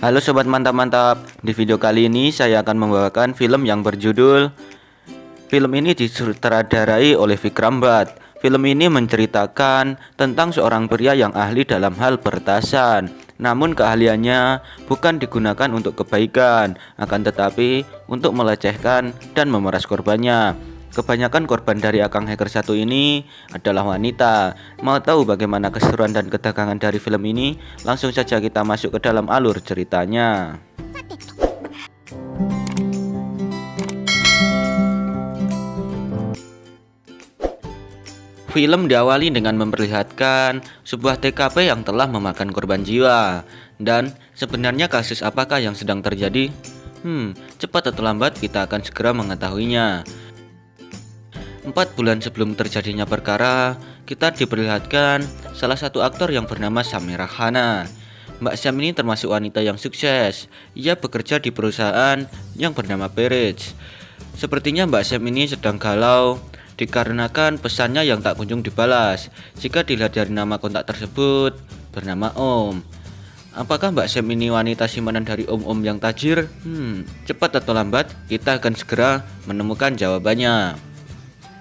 Halo sobat mantap-mantap, di video kali ini saya akan membawakan film yang berjudul film ini disutradarai oleh Vikram Bhatt. Film ini menceritakan tentang seorang pria yang ahli dalam hal peretasan. Namun keahliannya bukan digunakan untuk kebaikan, akan tetapi untuk melecehkan dan memeras korbannya. Kebanyakan korban dari akang hacker satu ini adalah wanita. Mau tahu bagaimana keseruan dan ketegangan dari film ini? Langsung saja kita masuk ke dalam alur ceritanya. Film diawali dengan memperlihatkan sebuah TKP yang telah memakan korban jiwa. Dan sebenarnya kasus apakah yang sedang terjadi? Cepat atau lambat kita akan segera mengetahuinya. 4 bulan sebelum terjadinya perkara, kita diperlihatkan salah satu aktor yang bernama Sameera Khanna. Mbak Sam ini termasuk wanita yang sukses. Ia bekerja di perusahaan yang bernama Peretz. Sepertinya Mbak Sam ini sedang galau dikarenakan pesannya yang tak kunjung dibalas. Jika dilihat dari nama kontak tersebut bernama Om. Apakah Mbak Sam ini wanita simpanan dari om-om yang tajir? Cepat atau lambat kita akan segera menemukan jawabannya.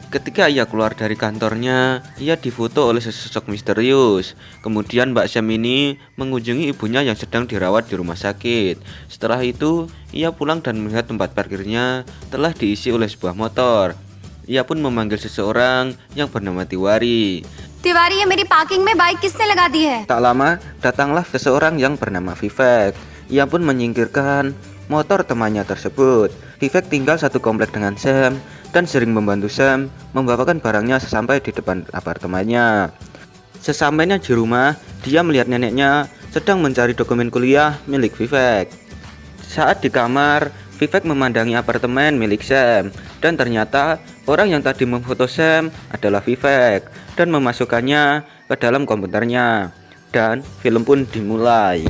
Ketika ia keluar dari kantornya, ia difoto oleh sesosok misterius. Kemudian Mbak Sam ini mengunjungi ibunya yang sedang dirawat di rumah sakit. Setelah itu, ia pulang dan melihat tempat parkirnya telah diisi oleh sebuah motor. Ia pun memanggil seseorang yang bernama Tiwari. Tiwari ये मेरी पार्किंग में बाइक किसने लगा दी है? Tak lama, datanglah seseorang yang bernama Vivek. Ia pun menyingkirkan motor temannya tersebut. Vivek tinggal satu komplek dengan Sam dan sering membantu Sam membawakan barangnya sampai di depan apartemennya. Sesampainya di rumah, dia melihat neneknya sedang mencari dokumen kuliah milik Vivek. Saat di kamar, Vivek memandangi apartemen milik Sam dan ternyata orang yang tadi memfoto Sam adalah Vivek dan memasukkannya ke dalam komputernya. Dan film pun dimulai.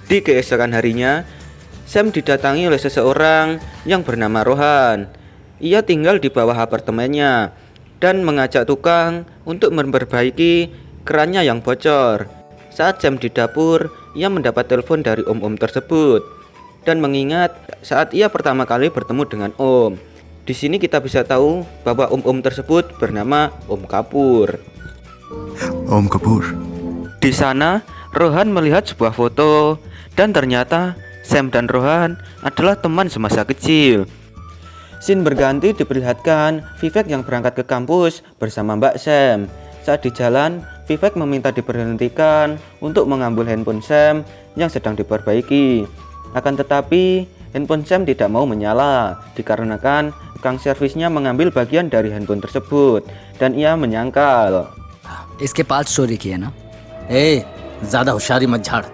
Di keesokan harinya, Sam didatangi oleh seseorang yang bernama Rohan. Ia tinggal di bawah apartemennya dan mengajak tukang untuk memperbaiki kerannya yang bocor. Saat Sam di dapur, ia mendapat telepon dari om-om tersebut dan mengingat saat ia pertama kali bertemu dengan Om. Di sini kita bisa tahu bahwa om-om tersebut bernama Om Kapur. Om Kapur. Di sana, Rohan melihat sebuah foto dan ternyata Sam dan Rohan adalah teman semasa kecil. Scene berganti diperlihatkan Vivek yang berangkat ke kampus bersama Mbak Sam. Saat di jalan, Vivek meminta diberhentikan untuk mengambil handphone Sam yang sedang diperbaiki. Akan tetapi, handphone Sam tidak mau menyala dikarenakan tukang servisnya mengambil bagian dari handphone tersebut dan ia menyangkal. इसके पास चोरी की है ना? ज़्यादा होशियारी मत झाड़.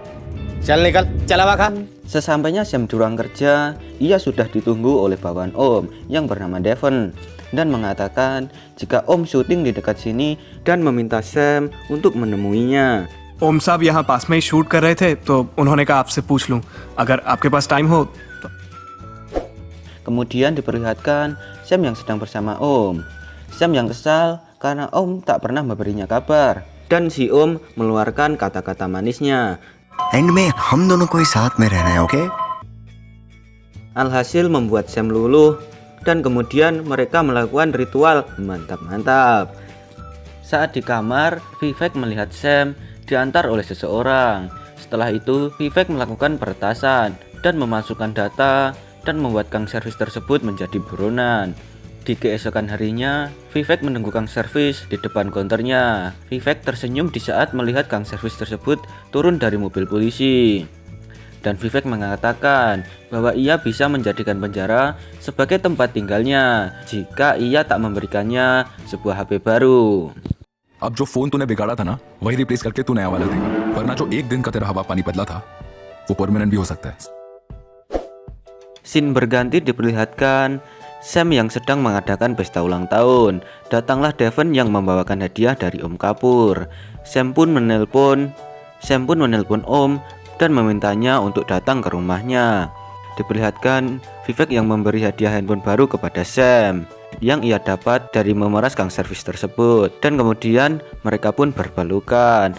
चल निकल, चला खा. Sesampainya Sam di ruang kerja, ia sudah ditunggu oleh bawahan Om yang bernama Devon dan mengatakan jika Om syuting di dekat sini dan meminta Sam untuk menemuinya. ओम साहब यहाँ पास में ही शूट कर रहे थे तो उन्होंने कहा आपसे पूछ लूं अगर आपके पास टाइम हो तो... Kemudian diperlihatkan Sam yang sedang bersama Om. Sam yang kesal karena Om tak pernah memberinya kabar dan si Om mengeluarkan kata-kata manisnya. And में हम दोनों को ही साथ में रहना है, okay? Alhasil membuat Sam luluh dan kemudian mereka melakukan ritual mantap-mantap. Saat di kamar, Vivek melihat Sam diantar oleh seseorang. Setelah itu, Vivek melakukan peretasan dan memasukkan data dan membuat kang servis tersebut menjadi buronan. Di keesokan harinya, Vivek menunggu kang servis di depan konternya. Vivek tersenyum di saat melihat kang servis tersebut turun dari mobil polisi. Dan Vivek mengatakan bahwa ia bisa menjadikan penjara sebagai tempat tinggalnya jika ia tak memberikannya sebuah HP baru. अब जो फोन तूने बिगाड़ा था ना, वही रिप्लेस करके तू नया वाला देगा. वरना जो एक दिन का तेरा हवा पानी बदला था, वो परमानेंट भी हो सकता है. Scene berganti diperlihatkan Sam yang sedang mengadakan pesta ulang tahun. Datanglah Devon yang membawakan hadiah dari Om Kapur. Sam pun menelpon Om dan memintanya untuk datang ke rumahnya. Diperlihatkan Vivek yang memberi hadiah handphone baru kepada Sam. yang ia dapat dari memeras gang servis tersebut. Dan kemudian mereka pun berpelukan.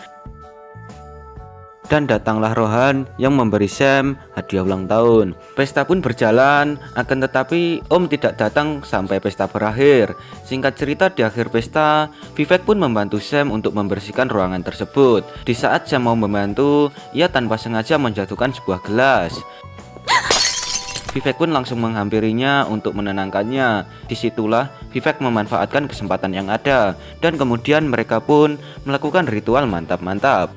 Dan datanglah Rohan yang memberi Sam hadiah ulang tahun. Pesta pun berjalan, akan tetapi Om tidak datang sampai pesta berakhir. Singkat cerita, di akhir pesta, Vivek pun membantu Sam untuk membersihkan ruangan tersebut. Di saat Sam mau membantu, ia tanpa sengaja menjatuhkan sebuah gelas. Vivek pun langsung menghampirinya untuk menenangkannya. Disitulah Vivek memanfaatkan kesempatan yang ada, dan kemudian mereka pun melakukan ritual mantap-mantap.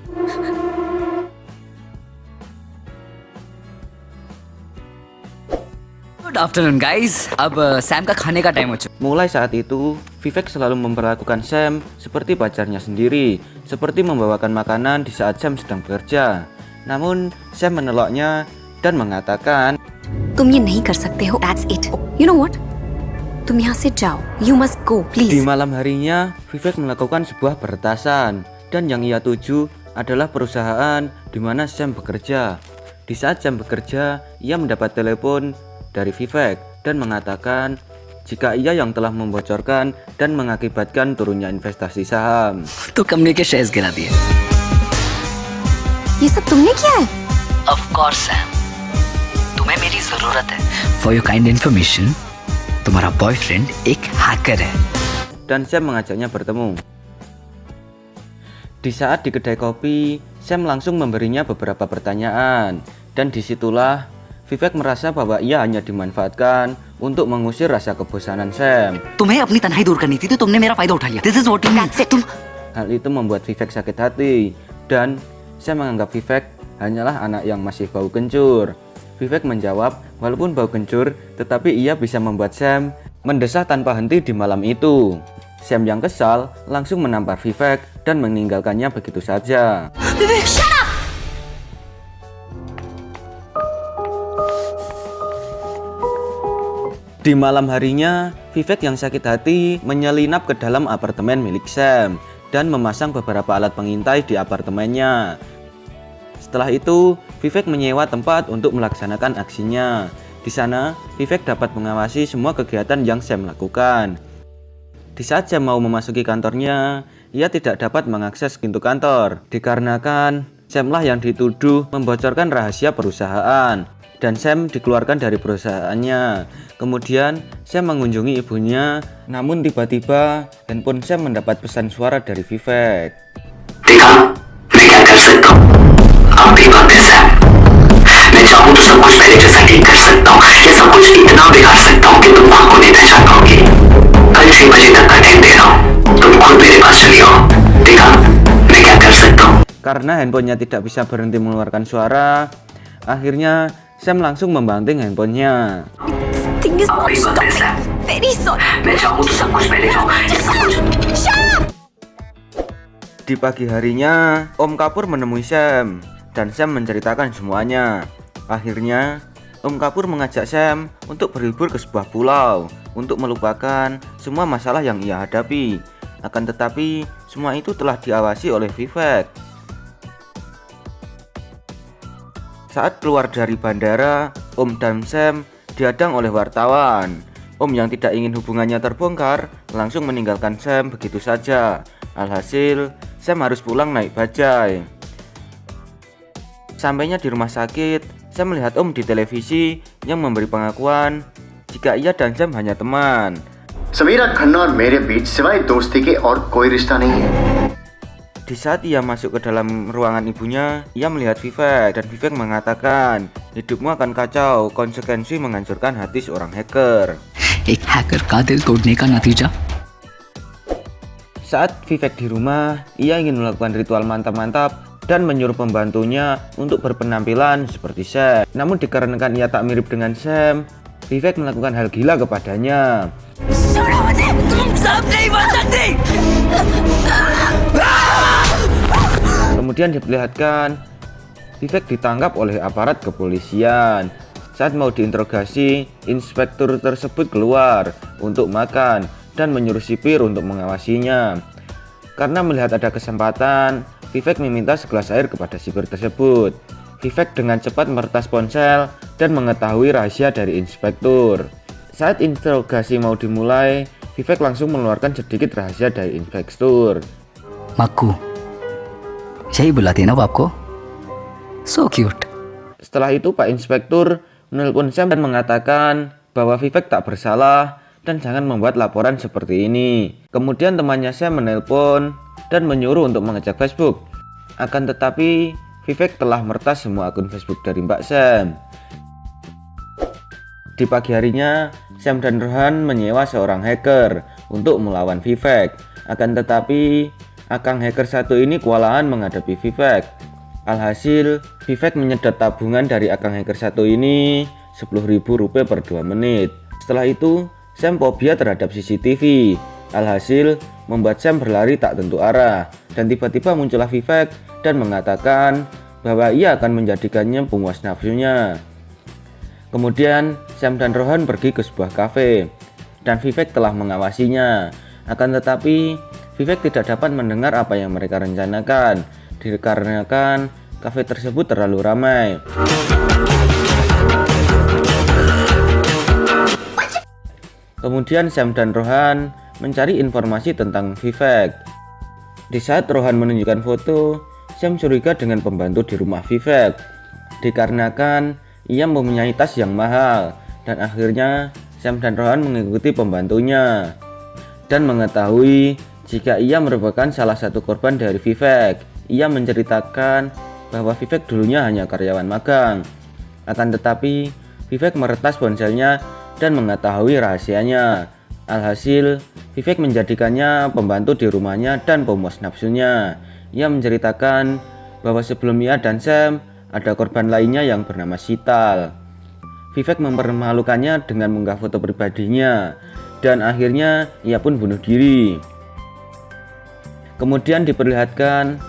Good afternoon guys अब सैम का खाने का टाइम हो चुका Mulai saat itu, Vivek selalu memperlakukan Sam seperti pacarnya sendiri, seperti membawakan makanan di saat Sam sedang bekerja. Namun, Sam menolaknya dan mengatakan, तुम ये नहीं कर सकते हो, that's it. You know what? तुम यहाँ से जाओ. You must go, di please. malam harinya, Vivek melakukan sebuah peretasan, dan yang ia tuju adalah perusahaan di mana Sam bekerja. Di saat Sam bekerja, ia mendapat telepon dari Vivek dan mengatakan jika ia yang telah membocorkan dan mengakibatkan turunnya investasi saham. तो कंपनी के शेयर्स गिरा दिए ये सब तुमने किया है? Of course Sam तुम्हें मेरी जरूरत है फॉर योर काइंड इन्फॉर्मेशन तुम्हारा बॉयफ्रेंड एक हैकर है Dan Sam mengajaknya bertemu. Di saat di kedai kopi, Sam langsung memberinya beberapa pertanyaan, dan disitulah Vivek merasa bahwa ia hanya dimanfaatkan untuk mengusir rasa kebosanan Sam. तुम्हें अपनी तन्हाई दूर करनी थी तो तुमने मेरा फायदा उठा लिया दिस इज व्हाट यू तुम Hal itu membuat Vivek sakit hati, dan Sam menganggap Vivek hanyalah anak yang masih bau kencur. Vivek menjawab, walaupun bau kencur, tetapi ia bisa membuat Sam mendesah tanpa henti di malam itu. Sam yang kesal langsung menampar Vivek dan meninggalkannya begitu saja. Di malam harinya, Vivek yang sakit hati menyelinap ke dalam apartemen milik Sam dan memasang beberapa alat pengintai di apartemennya. Setelah itu, Vivek menyewa tempat untuk melaksanakan aksinya. Di sana, Vivek dapat mengawasi semua kegiatan yang Sam lakukan. Di saat Sam mau memasuki kantornya, ia tidak dapat mengakses pintu kantor dikarenakan Sam lah yang dituduh membocorkan rahasia perusahaan. Dan Sam dikeluarkan dari perusahaannya. Kemudian Sam mengunjungi ibunya, namun tiba-tiba handphone Sam mendapat pesan suara dari Vivek. देखा मैं क्या कर सकता हूँ अब भी बात है सैम मैं चाहूँ तो सब कुछ पहले जैसा ठीक कर सकता हूँ या सब कुछ इतना बिगाड़ सकता हूँ कि तुम माँ को नहीं पहचान पाओगी कल 6 बजे तक का टाइम दे रहा हूँ तुम खुद मेरे पास चली आओ देखा मैं क्या कर सकता हूँ. Karena handphonenya tidak bisa berhenti mengeluarkan suara, akhirnya Sam langsung membanting handphonenya. Thing is अब भी बात है सैम very sorry. मैं चाहूँ तो सब कुछ पहले जाओ या सब कुछ. Di pagi harinya, Om Kapur menemui Sam dan Sam menceritakan semuanya. Akhirnya, Om Kapur mengajak Sam untuk berlibur ke sebuah pulau untuk melupakan semua masalah yang ia hadapi. Akan tetapi, semua itu telah diawasi oleh Vivek. Saat keluar dari bandara, Om dan Sam dihadang oleh wartawan. Om yang tidak ingin hubungannya terbongkar langsung meninggalkan Sam begitu saja. Alhasil, Sam harus pulang naik bajai. Sampainya di rumah sakit, Sam melihat Om di televisi yang memberi pengakuan jika ia dan Sam hanya teman. Samira खन्ना और मेरे बीच सिवाय दोस्ती के और कोई रिश्ता नहीं है. Di saat ia masuk ke dalam ruangan ibunya, ia melihat Vivek dan Vivek mengatakan, hidupmu akan kacau, konsekuensi menghancurkan hati seorang hacker. एक हैकर का दिल तोड़ने का नतीजा Saat Vivek di rumah, ia ingin melakukan ritual mantap-mantap dan menyuruh pembantunya untuk berpenampilan seperti Sam. Namun dikarenakan ia tak mirip dengan Sam, Vivek melakukan hal gila kepadanya. Kemudian diperlihatkan Vivek ditangkap oleh aparat kepolisian. Saat mau diinterogasi, inspektur tersebut keluar untuk makan dan menyuruh sipir untuk mengawasinya. Karena melihat ada kesempatan, Vivek meminta segelas air kepada sipir tersebut. Vivek dengan cepat meretas ponsel dan mengetahui rahasia dari inspektur. Saat interogasi mau dimulai, Vivek langsung mengeluarkan sedikit rahasia dari inspektur. Makku यही बुलाती है ना वो आपको so cute Setelah itu Pak Inspektur menelpon Sam dan mengatakan bahwa Vivek tak bersalah dan jangan membuat laporan seperti ini. Kemudian temannya Sam menelpon dan menyuruh untuk mengecek Facebook. Akan tetapi Vivek telah meretas semua akun Facebook dari Mbak Sam. Di pagi harinya, Sam dan Rohan menyewa seorang hacker untuk melawan Vivek. Akan tetapi akang hacker satu ini kewalahan menghadapi Vivek. Alhasil, Vivek menyedot tabungan dari akang hacker satu ini Rp10.000 per 2 menit. Setelah itu, Sam fobia terhadap CCTV. Alhasil, membuat Sam berlari tak tentu arah. Dan tiba-tiba muncullah Vivek dan mengatakan bahwa ia akan menjadikannya pemuas nafsunya. Kemudian, Sam dan Rohan pergi ke sebuah kafe. Dan Vivek telah mengawasinya. Akan tetapi, Vivek tidak dapat mendengar apa yang mereka rencanakan. Dikarenakan kafe tersebut terlalu ramai. Kemudian Sam dan Rohan mencari informasi tentang Vivek. Di saat Rohan menunjukkan foto, Sam curiga dengan pembantu di rumah Vivek. Dikarenakan ia mempunyai tas yang mahal. Dan akhirnya Sam dan Rohan mengikuti pembantunya dan mengetahui jika ia merupakan salah satu korban dari Vivek. Ia menceritakan bahwa Vivek dulunya hanya karyawan magang. Akan tetapi, Vivek meretas ponselnya dan mengetahui rahasianya. Alhasil, Vivek menjadikannya pembantu di rumahnya dan pemuas nafsunya. Ia menceritakan bahwa sebelum ia dan Sam, ada korban lainnya yang bernama Sital. Vivek mempermalukannya dengan mengunggah foto pribadinya, dan akhirnya ia pun bunuh diri. Kemudian diperlihatkan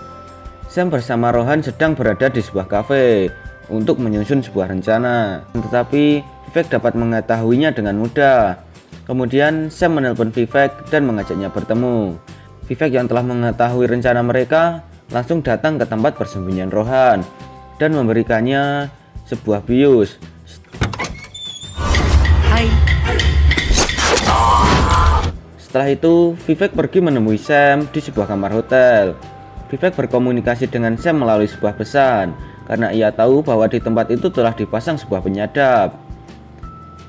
Sam bersama Rohan sedang berada di sebuah kafe untuk menyusun sebuah rencana. Tetapi Vivek dapat mengetahuinya dengan mudah. Kemudian Sam menelpon Vivek dan mengajaknya bertemu. Vivek yang telah mengetahui rencana mereka langsung datang ke tempat persembunyian Rohan dan memberikannya sebuah bius. Setelah itu, Vivek pergi menemui Sam di sebuah kamar hotel. Vivek berkomunikasi dengan Sam melalui sebuah pesan karena ia tahu bahwa di tempat itu telah dipasang sebuah penyadap.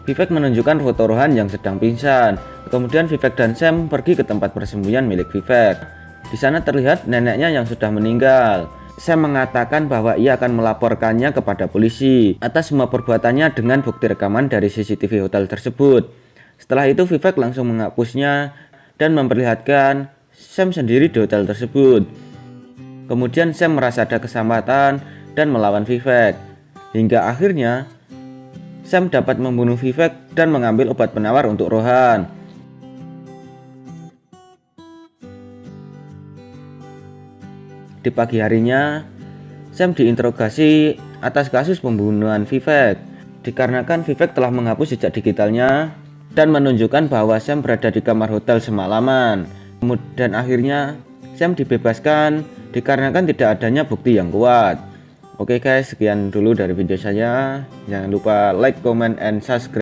Vivek menunjukkan foto Rohan yang sedang pingsan. Kemudian Vivek dan Sam pergi ke tempat persembunyian milik Vivek. Di sana terlihat neneknya yang sudah meninggal. Sam mengatakan bahwa ia akan melaporkannya kepada polisi atas semua perbuatannya dengan bukti rekaman dari CCTV hotel tersebut. Setelah itu Vivek langsung menghapusnya dan memperlihatkan Sam sendiri di hotel tersebut. Kemudian Sam merasa ada kesempatan dan melawan Vivek. Hingga akhirnya Sam dapat membunuh Vivek dan mengambil obat penawar untuk Rohan. Di pagi harinya, Sam diinterogasi atas kasus pembunuhan Vivek. Dikarenakan Vivek telah menghapus jejak digitalnya dan menunjukkan bahwa Sam berada di kamar hotel semalaman. Dan akhirnya Sam dibebaskan dikarenakan tidak adanya bukti yang kuat. Oke guys, sekian dulu dari video saya. Jangan lupa like, comment, and subscribe.